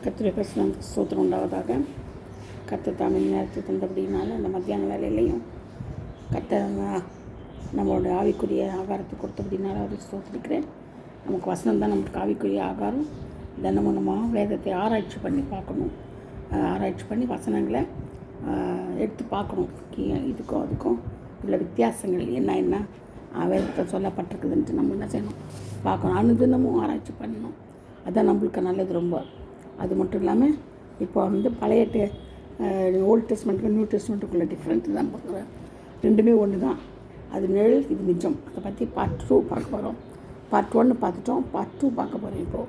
கர்த்தருடைய பரிசுத்த ஸ்தோத்திரம் உண்டாவதாக. கர்த்தர் தாமே நேரத்தை தந்தபடினால அந்த மத்தியான வேலையிலையும் கர்த்தர் நம்மளோட ஆவிக்குரிய ஆகாரத்தை கொடுத்தபடினால அவரை ஸ்தோத்திரிக்கிறேன். நமக்கு வசனம் தான் நமக்கு ஆவிக்குரிய ஆகாரம். தினமும் நம்ம வேதத்தை ஆராய்ச்சி பண்ணி பார்க்கணும். ஆராய்ச்சி பண்ணி வசனங்களை எடுத்து பார்க்கணும். இதுக்கும் அதுக்கும் உள்ள வித்தியாசங்கள் என்ன வேதத்தில் சொல்லப்பட்டிருக்குதுன்ட்டு நம்ம என்ன செய்யணும், பார்க்கணும். அனுதினமும் ஆராய்ச்சி பண்ணணும். அதுதான் நம்மளுக்கு நல்லது ரொம்ப. அது மட்டும் இல்லாமல் இப்போ பழைய ஓல்டு டெஸ்ட்மெண்ட்டுக்கு நியூ டெஸ்ட்மெண்ட்டுக்குள்ள டிஃப்ரெண்ட் தான் பார்க்குறேன். ரெண்டுமே ஒன்று தான். அது நிழல், இது நிஜம். அதை பற்றி பார்ட் 2 பார்க்க போகிறோம். பார்ட் 1 பார்த்துட்டோம், பார்ட் 2 பார்க்க போகிறோம். இப்போது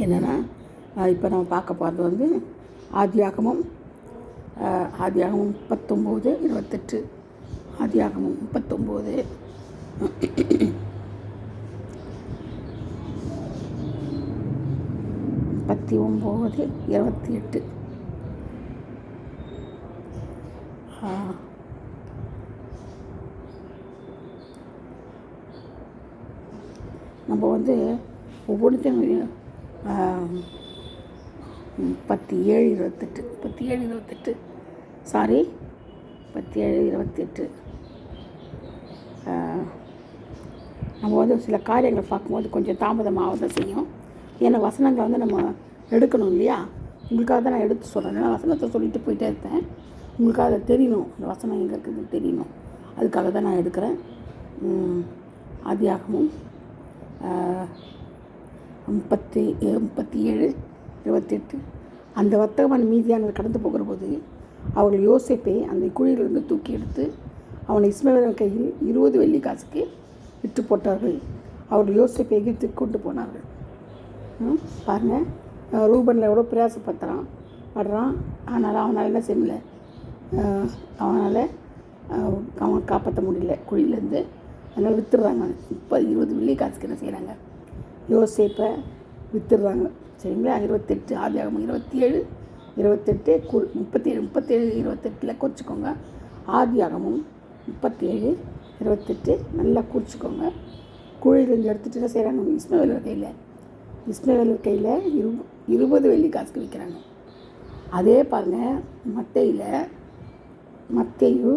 என்னென்னா, இப்போ நம்ம பார்க்க போகிறது ஆதியாகமம் 39:28. ஆதியாகமம் 39 29:28. நம்ம ஒவ்வொன்றுத்தையும் 37:28 சாரி 37:28 நம்ம சில காரியங்களை பார்க்கும்போது கொஞ்சம் தாமதமாக தான் செய்யும். ஏன்னா வசனங்களை நம்ம எடுக்கணும் இல்லையா? உங்களுக்காக தான் நான் எடுத்து சொல்கிறேன். ஏன்னா வசனத்தை சொல்லிட்டு போயிட்டே இருப்பேன். உங்களுக்காக அதை தெரியணும், அந்த வசனம் எங்கே இருக்குதுன்னு தெரியணும். அதுக்காக தான் நான் எடுக்கிறேன். ஆதியாகமும் 37:28. அந்த வர்த்தகமான மீதியானவர் கடந்து போகிற போது அவர்கள் யோசேப்பை அந்த குழியிலிருந்து தூக்கி எடுத்து அவனை இஸ்மவேலின் கையில் 20 வெள்ளி காசுக்கு விற்று போட்டார்கள். அவர்கள் யோசேப்பை எகிப்துக்கு கொண்டு போனார்கள். பாருங்கள், ரூபனில் எவ்வளோ பிரயாசப்படுறான். ஆனால் அவனால் என்ன செய்யல, அவன் காப்பாற்ற முடியல குழியிலேருந்து. அதனால் விற்றுடுறாங்க. இப்போ 20 வெள்ளி காசுக்கு என்ன செய்கிறாங்க, யோசேப்பை விற்றுடுறாங்க. சரிங்களா? 28 ஆதியாகமம் 27:28 37:28 குறிச்சிக்கோங்க. ஆதியாகமம் 37:28 நல்லா குறிச்சிக்கோங்க. குழியிலேருந்து எடுத்துகிட்டு என்ன செய்கிறாங்க, இஸ்மவேலர் கையில் 20 வெள்ளி காசுக்கு விற்கிறாங்க. அதே பாருங்கள், மத்தேயு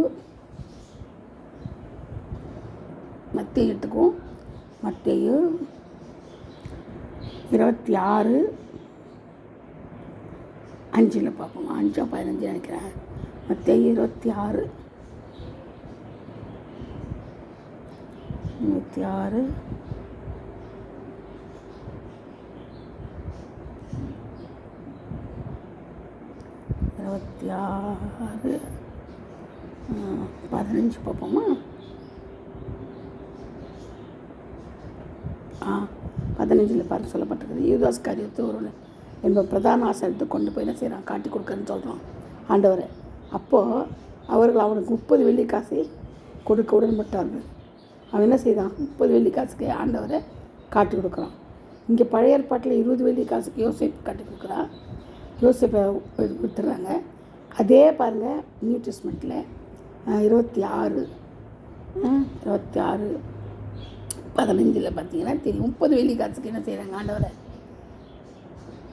எடுத்துக்கும். மத்தேயு 26:5 பார்ப்போம். 5-15 நினைக்கிறேன். மத்தேயு 26 15 பார்ப்போமா? 15 பார்த்து சொல்லப்பட்டிருக்குது. யூதாஸ் காரியத்தை ஒரு என்பது பிரதான ஆசாரியத்தை கொண்டு போய் என்ன செய்கிறான், காட்டி கொடுக்குறேன்னு சொல்கிறான் ஆண்டவரை. அப்போது அவர்கள் அவனுக்கு 30 வெள்ளி காசை கொடுக்க உடன்பட்டார்கள். அவன் என்ன செய்தான், 30 வெள்ளி காசுக்கு ஆண்டவரை காட்டி கொடுக்குறான். இங்கே பழைய ஏற்பாட்டில் 20 வெள்ளி காசுக்கு யோசேப்பு காட்டி கொடுக்குறான். யோசேப்பை விட்டுறாங்க. அதே பாருங்கள், நியூ டெஸ்ட்மெண்ட்டில் 26:15 பார்த்தீங்கன்னா தெரியும். 30 வெள்ளி காசுக்கு என்ன செய்கிறாங்க, ஆண்டவரை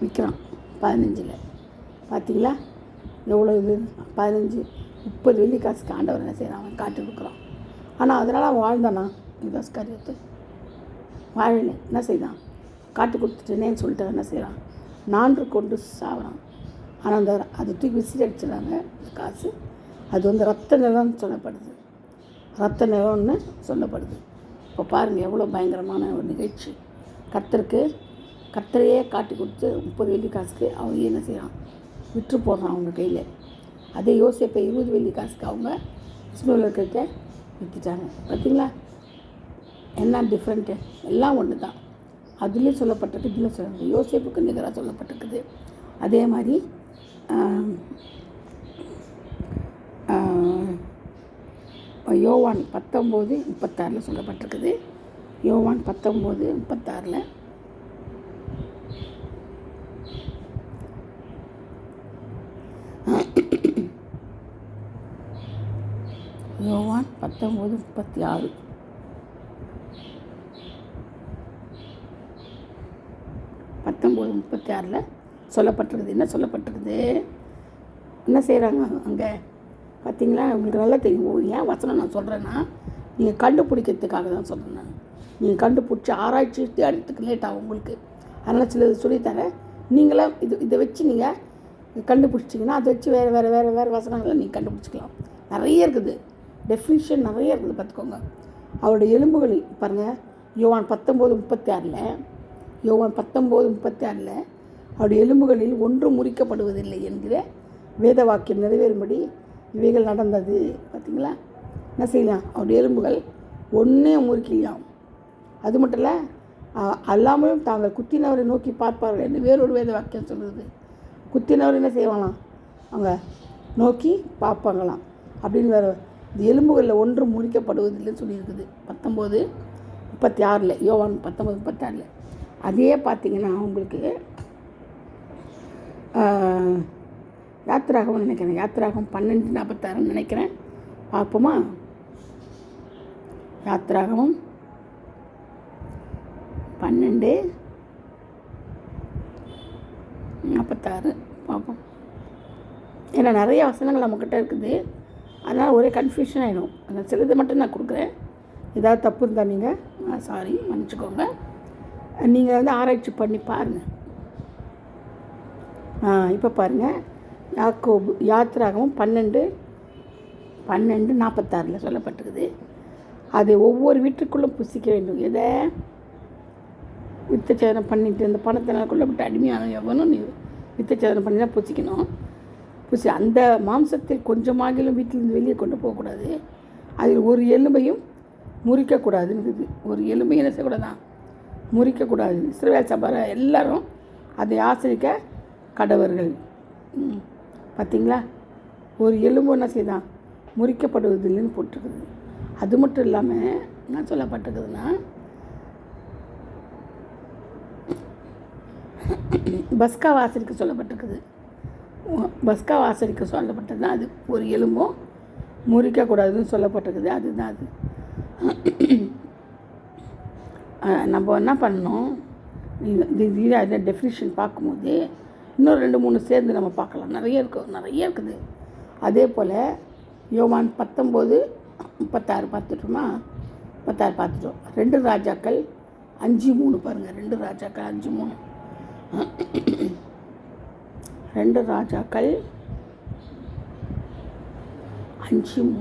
விற்கிறான். 15 பார்த்தீங்களா எவ்வளோ இது? 30 வெள்ளி காசுக்கு ஆண்டவர் என்ன செய்கிறான், அவன் காட்டி கொடுக்குறான். ஆனால் அதனால் அவன் வாழ்ந்தானா? யூதாஸ் காரியத்தை வாழலை. என்ன செய்தான், காட்டி கொடுத்துட்டேனேன்னு சொல்லிட்டு என்ன செய்கிறான், நான்று கொண்டு சாகிறான். ஆனால் அதை தூக்கி விசிறி அடிச்சிடறாங்க. காசு அது ரத்த நிலம்னு சொல்லப்படுது. ரத்த நிலம்னு சொல்லப்படுது. இப்போ பாருங்கள் எவ்வளோ பயங்கரமான ஒரு நிகழ்ச்சி. கர்த்தரையே காட்டி கொடுத்து 30 வெள்ளி காசுக்கு அவங்க என்ன செய்கிறான், விற்று போடுறான் அவங்க கையில். அதே யோசேப்பை 20 வெள்ளி காசுக்கு அவங்க இஸ்மவேலர் கிட்ட விற்றுட்டாங்க. பார்த்தீங்களா என்ன டிஃப்ரெண்ட்டு? எல்லாம் ஒன்று தான். அதுலேயும் சொல்லப்பட்டிருக்கு, இதில் சொல்லப்பட்டு யோசேப்புக்கு நிகராக சொல்லப்பட்டிருக்குது. அதே மாதிரி யோவான் 19:36 சொல்லப்பட்டிருக்குது. யோவான் 19:36 யோவான் 19:36 19:36 19:36 சொல்லப்பட்டிருக்குது. என்ன சொல்லப்பட்டிருக்குது, என்ன செய்கிறாங்க அங்கே பார்த்தீங்களா? உங்களுக்கு நல்லா தெரியும். ஏன் வசனம் நான் சொல்கிறேன்னா, நீங்கள் கண்டுபிடிக்கிறதுக்காக தான் சொல்கிறேன். நான் நீங்கள் கண்டுபிடிச்சி ஆராய்ச்சி தேடுறதுக்கு லேட் ஆகும் உங்களுக்கு. அதனால் சிலது சொல்லித்தரேன். நீங்களாம் இதை வச்சு நீங்கள் கண்டுபிடிச்சிங்கன்னா அதை வச்சு வேறு வசனங்களை நீங்கள் கண்டுபிடிச்சிக்கலாம். நிறைய இருக்குது, டெஃபினிஷன் நிறைய இருக்குது, பார்த்துக்கோங்க. அவருடைய எலும்புகள் பாருங்கள், யோவான் 19:36 அவருடைய எலும்புகளில் ஒன்றும் முறிக்கப்படுவதில்லை என்கிற வேத வாக்கியம் நிறைவேறும்படி இவைகள் நடந்தது. பார்த்தீங்களா? என்ன செய்யலாம், அவருடைய எலும்புகள் ஒன்றே முறிக்கலாம். அது மட்டும் இல்லை, அல்லாமலும் தாங்கள் குத்தினவரை நோக்கி பார்ப்பார்கள் என்று வேறொரு வேத வாக்கியம் சொல்லுது. குத்தினவர் என்ன செய்வாங்களாம், அவங்க நோக்கி பார்ப்பாங்களாம் அப்படின்னு வேறு. இந்த எலும்புகளில் ஒன்றும் முறிக்கப்படுவதில்லைன்னு சொல்லியிருக்குது 19:36 யோவான் 19:36. அதே பார்த்திங்கன்னா உங்களுக்கு யாத்திராகம்னு நினைக்கிறேன், யாத்திராகம் 12:46 நினைக்கிறேன். பார்ப்போமா? யாத்திராகமும் 12:46 பார்ப்போம். ஏன்னா நிறைய வசனங்கள் நம்மக்கிட்ட இருக்குது, அதனால் ஒரே கன்ஃபியூஷன் ஆகிடும். அந்த சிலது மட்டும் நான் கொடுக்குறேன். ஏதாவது தப்பு இருந்தால் நீங்கள் சாரி மன்னிச்சுக்கோங்க. நீங்கள் வந்து ஆராய்ச்சி பண்ணி பாருங்கள். இப்போ பாருங்கள், யாத்திராகமும் 12:46 சொல்லப்பட்டிருக்குது. அது ஒவ்வொரு வீட்டுக்குள்ளும் புசிக்க வேண்டும். எதை வித்தச்சேதனம் பண்ணிட்டு இந்த பணத்தினால் கொள்ளப்பட்ட அடிமையான எவனும் நீ வித்தச்சேதனம் பண்ணி தான் புசிக்கணும். அந்த மாம்சத்தில் கொஞ்சமாகிலும் வீட்டிலிருந்து வெளியே கொண்டு போகக்கூடாது. அதில் ஒரு எலும்பையும் முறிக்கக்கூடாதுன்னு இருக்குது. ஒரு எலும்பையும் என்ன செய்யக்கூடாதான், முறிக்கக்கூடாது. இஸ்ரவேல் சபையில் எல்லாரும் அதை ஆசிரிக்க கடவர்கள். பார்த்திங்களா? ஒரு எலும்பு என்ன செய்தான், முறிக்கப்படுவதில்லைன்னு போட்டிருக்குது. அது மட்டும் இல்லாமல் என்ன சொல்லப்பட்டிருக்குதுன்னா, பஸ்கா வாசலிக்க சொல்லப்பட்டிருக்குது. பஸ்கா வாசலிக்க சொல்லப்பட்டது தான் அது. ஒரு எலும்பும் முறிக்கக்கூடாதுன்னு சொல்லப்பட்டிருக்குது. அதுதான் அது. நம்ம என்ன பண்ணணும், இந்த டெஃபினிஷன் பார்க்கும்போது இன்னும் 2-3 சேர்ந்து நம்ம பார்க்கலாம். நிறைய இருக்குது. அதே போல் யோவான் 19:36 பார்த்துட்டோமா? 36 பார்த்துட்டோம். 2 ராஜாக்கள் 5:3 பாருங்கள். 2 ராஜாக்கள் 5:3 2 ராஜாக்கள் 5:3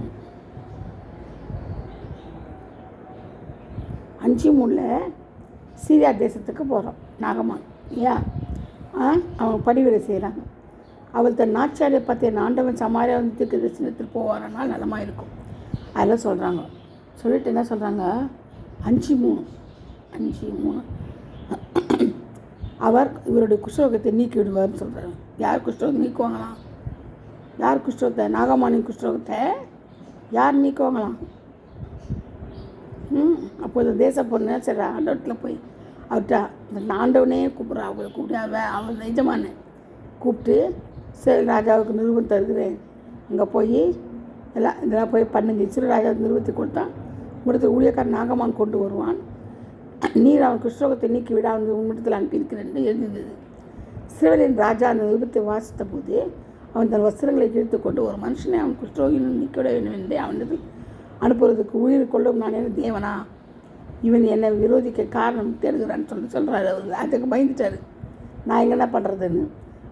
சீரியா தேசத்துக்கு போகிறோம். நாகமான் ஏன் அவங்க பணிவிடை செய்கிறாங்க. அவள் தன் நாச்சாரியை பார்த்து என் ஆண்டவன் சமாரியா வந்து தீர்க்க தரிசனத்தில் போவாரனால் நலமாக இருக்கும் அதெல்லாம் சொல்கிறாங்க. சொல்லிட்டு என்ன சொல்கிறாங்க, 5:3 அவர் இவருடைய குஷ்டரோகத்தை நீக்கி விடுவார்னு சொல்கிறாங்க. யார் குஷ்டரோகம் நீக்குவாங்களாம்? யார் குஷ்டரோகத்தை? நாகமானின் குஷ்டரோகத்தை யார் நீக்குவாங்களாம்? அப்போது தேச பொண்ணு சரி ஆண்டவத்தில் போய் அவர்கிட்ட இந்த ஆண்டவனே கூப்பிட்றா. அவங்களை கூப்பிட்டு அவள் நிஜமான கூப்பிட்டு சரி ராஜாவுக்கு நிறுவனம் தருகிறேன், அங்கே போய் இதெல்லாம் போய் பண்ணுங்க. சிறு ராஜாவுக்கு நிறுவனத்தை கொடுத்தான். முடித்த ஊழியக்காரன் நாகமான் கொண்டு வருவான். நீர் அவன் குஷ்டரோகத்தை நீக்கி விட அவன் உன்னிடத்தில் அனுப்பியிருக்கிறேன் எழுந்தது. சிறுவரின் ராஜா அந்த நிருபத்தை வாசித்த போது அவன் தன் வஸ்திரங்களை கிழித்து கொண்டு ஒரு மனுஷனை அவன் குஷ்டரோகினும் நீக்கிவிட வேண்டும் என்று அவனது அனுப்புறதுக்கு உயிர் கொள்ளும் நான் என்ன தேவனா, இவன் என்னை விரோதிக்க காரணம் தேடுகிறான்னு சொல்கிறாரு. அவர் ராஜாவுக்கு பயந்துட்டார், நான் எங்கே என்ன பண்ணுறதுன்னு.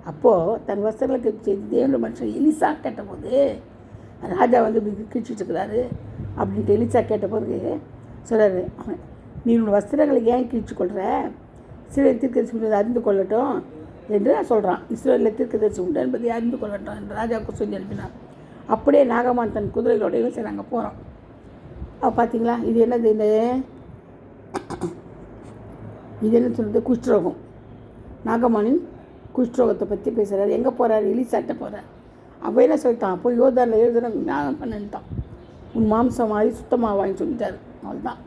அப்போது தன் வஸ்திரங்களுக்கு செய்து தேவனுடைய மனுஷன் எலிசா கேட்டபோது, ராஜா வந்து இப்படி கிழிச்சிட்டு இருக்கிறாரு அப்படின்ட்டு எலிசா கேட்ட பிறகு சொல்கிறாரு, நீ உன் வஸ்திரங்களை ஏன் கிழிச்சு கொள்கிற, இஸ்ரவேல் தீர்க்கதரிசி அறிந்து கொள்ளட்டும் என்று சொல்கிறான். இஸ்ரவேலில் தீர்க்கதரிசி உண்டு என்பதை அறிந்து கொள்ளட்டும் என்று ராஜாவுக்கு சொல்லி அனுப்பினார். அப்படியே நாகமான் தன் குதிரைகளோடையும் சரி நாங்கள் போகிறோம். பார்த்தீங்களா, இது என்னது, இது என்ன சொல்கிறது, குஷ்டரோகம். நாகமானின் குஷ்டரோகத்தை பற்றி பேசுகிறார். எங்கே போகிறார்? எலிசாட்ட போகிறார். அப்போ என்ன சொல்லிட்டான், போய் யோர்தானில் எழுதுன ஞானம் பண்ணிட்டான், உன் மாம்சம் மாதிரி சுத்தமாக வாங்கி சொல்லிட்டாரு. அவள்தான்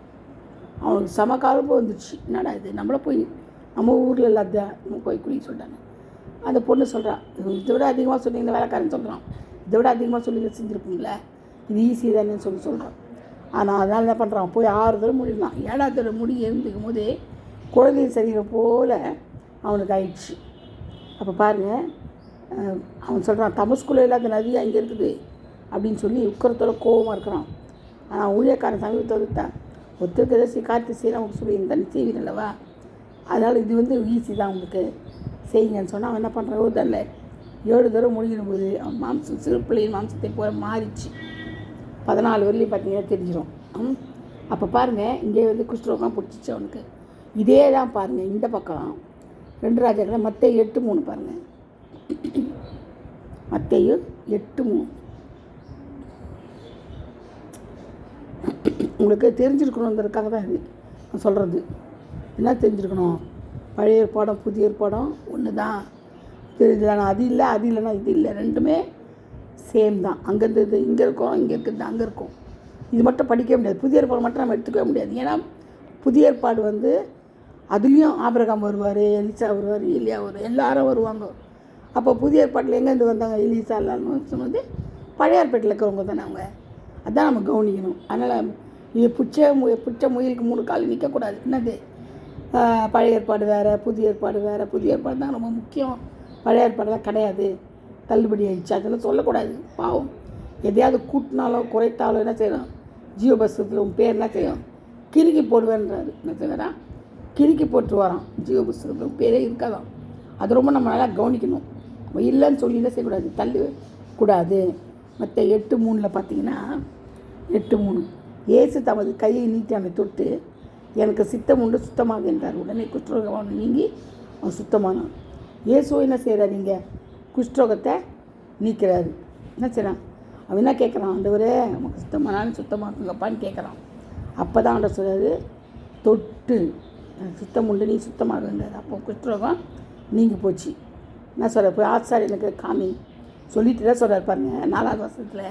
அவனுக்கு சமகாலப்பு வந்துடுச்சு. என்னடா இது, நம்மளை போய் நம்ம ஊரில் இல்லாத நம்ம போய் குளிக்க சொல்லிட்டாங்க. அந்த பொண்ணு சொல்கிறான், இதை விட அதிகமாக சொன்னீங்கன்னா வேலைக்காரன் சொல்கிறான், இதை விட அதிகமாக சொல்லி செஞ்சுருப்பீங்களே, இது ஈஸி தானேன்னு சொல்கிறான். ஆனால் அதனால் என்ன பண்ணுறான், போய் 6 தடவை முடியலாம். 7ஆவது தடவை முடி எழுந்திருக்கும் போதே குழந்தையின் சரீரம் போல் அவனுக்கு ஆயிடுச்சு. அப்போ பாருங்கள், அவன் சொல்கிறான் தமஸ்குள்ள இல்லாத நதி அங்கே இருக்குது அப்படின்னு சொல்லி உக்கரத்தோட கோபமாக இருக்கிறான். ஆனால் ஊழியக்காரன் சமீபத்தை வந்துட்டான். ஒத்துக்கிறத காத்து செய்யலாம் உங்களுக்கு சொல்லி இந்த தண்ணி செய்வீங்க அல்லவா, அதனால் இது ஈஸி தான் உங்களுக்கு செய்யுங்கன்னு சொன்னால் அவன் என்ன பண்ணுறான், ஒரு தரல 7 தடவை முழுகிடும் போது அவன் மாம்சம் சிறு பிள்ளையின் மாம்சத்தை போல மாறிச்சு. 14 வரலையும் பார்த்தீங்கன்னா தெரிஞ்சிடும். அப்போ பாருங்கள், இங்கே குஷ்டரோகம் பிடிச்சிச்சு அவனுக்கு. இதே தான் பாருங்கள் இந்த பக்கம் 2 ராஜாக்களை மத்தேயு 8:3 பாருங்கள். மத்தேயு 8:3 உங்களுக்கு தெரிஞ்சிருக்கணுங்கிறதுக்காக தான் இது நான் சொல்கிறது. என்ன தெரிஞ்சிருக்கணும், பழைய ஏற்பாடும் புதிய ஏற்பாடும் ஒன்று தான். தெரியுதுதானா, அது இல்லைன்னா இது இல்லை, ரெண்டுமே சேம் தான். அங்கேருந்து இது இங்கே இருக்கும், இங்கே இருக்கிறது அங்கே இருக்கும். இது மட்டும் படிக்க முடியாது, புதிய ஏற்பாடு மட்டும் நம்ம எடுத்துக்கவே முடியாது. ஏன்னா புதிய ஏற்பாடு அதுலேயும் ஆபிரகாம் வருவார், எலிசா வருவார், எலியா வருவார், எல்லாரும் வருவாங்க. அப்போ புதிய ஏற்பாட்டில் எங்கேருந்து வந்தாங்க, எலிசா எல்லாரும் சொன்னது பழைய ஏற்பாட்டில் இருக்கிறவங்க தானே அவங்க. அதான் நம்ம கவனிக்கணும். அதனால் இது பிடிச்ச முயலுக்கு 3 கால் நிற்கக்கூடாது. என்னது, பழைய ஏற்பாடு வேறு, புதிய ஏற்பாடு வேறு. புதிய ஏற்பாடு தான் ரொம்ப முக்கியம், பழைய ஏற்பாடுலாம் கிடையாது, தள்ளுபடி ஆகிடுச்சு, அதெல்லாம் சொல்லக்கூடாது. பாவம், எதையாவது கூட்டினாலோ குறைத்தாலோ என்ன செய்யணும், ஜீவபுஸ்தகத்தில் உன் பேர் என்ன செய்யும், கிறுக்கி போடுவேன்றாரு. என்ன செய்வாரா, கிறுக்கி போட்டு வரோம். ஜீவபுஸ்தகத்தில் உன் பேரே இருக்காதான். அது ரொம்ப நம்ம நல்லா கவனிக்கணும். இல்லைன்னு சொல்லி என்ன செய்யக்கூடாது, தள்ளக்கூடாது. மற்ற 8:3 பார்த்தீங்கன்னா 8:3 இயேசு தமது கையை நீட்டி அவனை தொட்டு எனக்கு சித்தம் உண்டு சுத்தமாக என்றார். உடனே குஷ்டரோகம் நீங்கி அவன் சுத்தமானான். இயேசு என்ன செய்கிறார், இங்கே குஷ்டரோகத்தை நீக்கிறாரு. என்ன செய்கிறான், அவன் என்ன கேட்குறான், ஆண்டவரே நமக்கு சுத்தமானாலும் சுத்தமாக்குங்கப்பான்னு கேட்குறான். அப்போ தான் ஆண்டவர் சொல்கிறாரு, தொட்டு எனக்கு சித்தம் உண்டு நீ சுத்தமாகுன்றார். அப்போ குஷ்டரோகம் நீங்கி போச்சு. என்ன சொல்கிறார், போய் ஆசாரியனுக்கு காமி சொல்லிட்டு தான் சொல்கிறார் பாருங்கள். 4வது வருஷத்தில்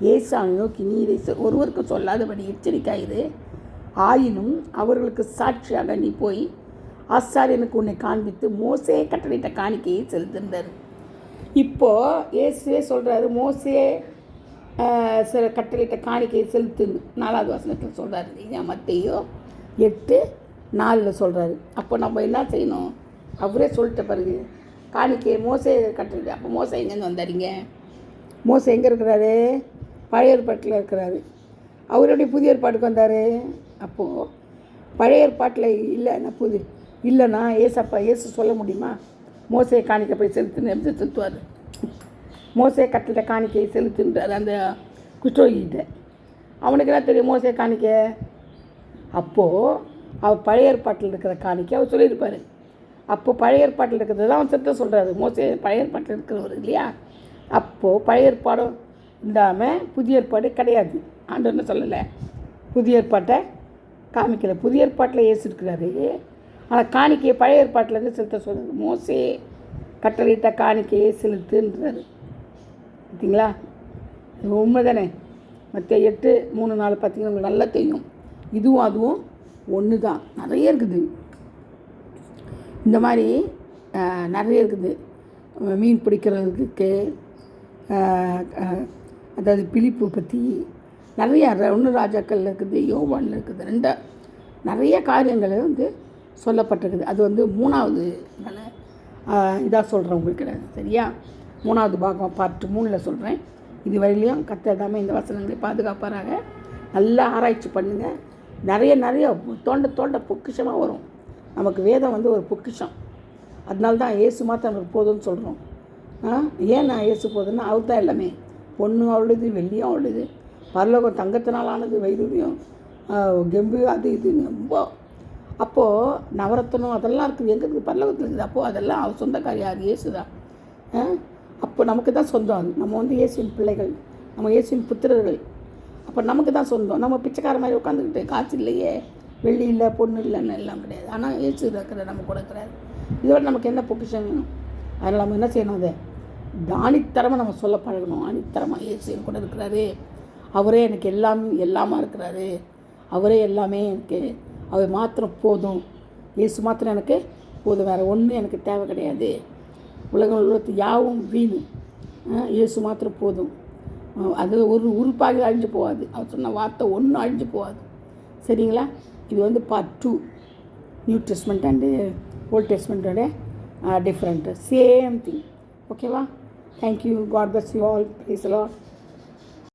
இயேசு அவனை நோக்கி நீ இதை ஒருவருக்கும் சொல்லாதபடி எச்சரிக்கையாயிரு, ஆயினும் அவர்களுக்கு சாட்சியாக நீ போய் ஆசாரியனுக்கு உன்னை காண்பித்து மோசே கட்டளையிட்ட காணிக்கையை செலுத்துகிறார். இப்போது இயேசுவே சொல்கிறாரு, மோசே சில கட்டளையிட்ட காணிக்கையை செலுத்துன்னு 4வது வசனத்தில் சொல்கிறாரு. இதான் மத்தேயு 8:4 சொல்கிறாரு. அப்போ நம்ம என்ன செய்யணும், அவரே சொல்லிட்ட பிறகு காணிக்கையை மோசே கட்டளை. அப்போ மோசே எங்கேருந்து வந்தாருங்க, மோசே எங்கே இருக்கிறாரு, பழைய ஏற்பாட்டில் இருக்கிறாரு. அவருடைய புதிய ஏற்பாட்டுக்கு வந்தார். அப்போது பழைய ஏற்பாட்டில் இல்லைன்னா இயேசு சொல்ல முடியுமா, மோசே காணிக்கை போய் செலுத்துன்னு எப்படி செலுத்துவார். மோசே கட்டளை காணிக்கையை செலுத்துன்றார் அந்த குஷ்டரோகிட்ட. அவனுக்கு என்ன தெரியும் மோசே காணிக்கை. அப்போது அவர் பழைய ஏற்பாட்டில் இருக்கிற காணிக்கை அவர் சொல்லியிருப்பார். அப்போது பழைய ஏற்பாட்டில் இருக்கிறது தான் அவன் செத்த சொல்கிறாரு. மோசே பழைய ஏற்பாட்டில் இருக்கிறவர் இல்லையா. அப்போது பழைய ஏற்பாடும் இல்லாமல் புதிய ஏற்பாடு கிடையாது. ஆண்டவர் என்ன சொல்லலை, புதிய ஏற்பாட்டை காமிக்கல. புதிய ஏற்பாட்டில் இயேசு இருக்கிறாரு, ஆனால் காணிக்கையை பழைய ஏற்பாட்டிலேருந்து செலுத்த சொல்கிறார். மோசே கட்டளையிட்ட காணிக்கையை செலுத்துன்றாரு. பார்த்தீங்களா, இது உண்மை தானே. மற்ற 8:3-4 பார்த்தீங்கன்னா உங்களுக்கு நல்லா தெரியும். இதுவும் அதுவும் ஒன்று தான். நிறைய இருக்குது, இந்த மாதிரி நிறைய இருக்குது. மீன் பிடிக்கிறதுக்கு, அதாவது பிலிப்பு பற்றி நிறையா 1 ராஜாக்கள் இருக்குது, யோவானில் இருக்குது, 2 நிறைய காரியங்கள் சொல்லப்பட்டிருக்குது. அது 3வது இதாக சொல்கிறேன் உங்களுக்கு. சரியா, 3வது பாகம் பார்ட் 3 சொல்கிறேன். இது வரையிலையும் கர்த்தர் தாமே இந்த வசனங்களை பாதுகாப்பாராக. நல்லா ஆராய்ச்சி பண்ணுங்கள். நிறைய தோண்ட பொக்கிஷமாக வரும். நமக்கு வேதம் ஒரு பொக்கிஷம். அதனால தான் இயேசு மாத்திரம் நமக்கு போதும்னு சொல்கிறோம். ஏன் நான் இயேசு போதுன்னா அவர் தான் எல்லாமே. பொண்ணு அவளுது, வெள்ளியும் அவளுது, பரலோகம் தங்கத்தினால் ஆனது, வைரூரியம், கெம்பு, அது இது ரொம்ப. அப்போது நவரத்தனம் அதெல்லாம் இருக்குது, எங்கே இருக்குது, பரலோகத்தில் இருக்குது. அப்போது அதெல்லாம் அவர் சொந்தக்காரி யார், இயேசு தான். அப்போ நமக்கு தான் சொந்தம். அது நம்ம இயேசுவின் பிள்ளைகள், நம்ம இயேசுவின் புத்திரர்கள். அப்போ நமக்கு தான் சொந்தம். நம்ம பிச்சைக்கார மாதிரி உட்காந்துக்கிட்டு காசு இல்லையே, வெள்ளி இல்லை, பொண்ணு இல்லைன்னு எல்லாம் கிடையாது. ஆனால் இயேசு இருக்கிற நம்ம கூட இருக்கிறாரு. இதோட நமக்கு என்ன பொக்கிஷம் வேணும். அதில் நம்ம என்ன செய்யணும், அதை ஆணித்தரமாக நம்ம சொல்ல பழகணும். ஆணித்தரமாக இயேசு கூட இருக்கிறாரு, அவரே எனக்கு எல்லாமா இருக்கிறாரு, அவரே எல்லாமே எனக்கு, அவர் மாத்திரம் போதும், இயேசு மாத்திரம் எனக்கு போதும், வேறு ஒன்றும் எனக்கு தேவை கிடையாது, உலகத்து யாவும் வீணு, இயேசு மாத்திரம் போதும். அது ஒரு உறுப்பாக அழிஞ்சு போகாது. அவர் சொன்ன வார்த்தை ஒன்றும் அழிஞ்சு போகாது. சரிங்களா. இது part 2 new testament and old டெஸ்ட்மெண்ட்டோட டிஃப்ரெண்ட்டு சேம் திங். ஓகேவா? Thank you. God bless you all. Praise the Lord.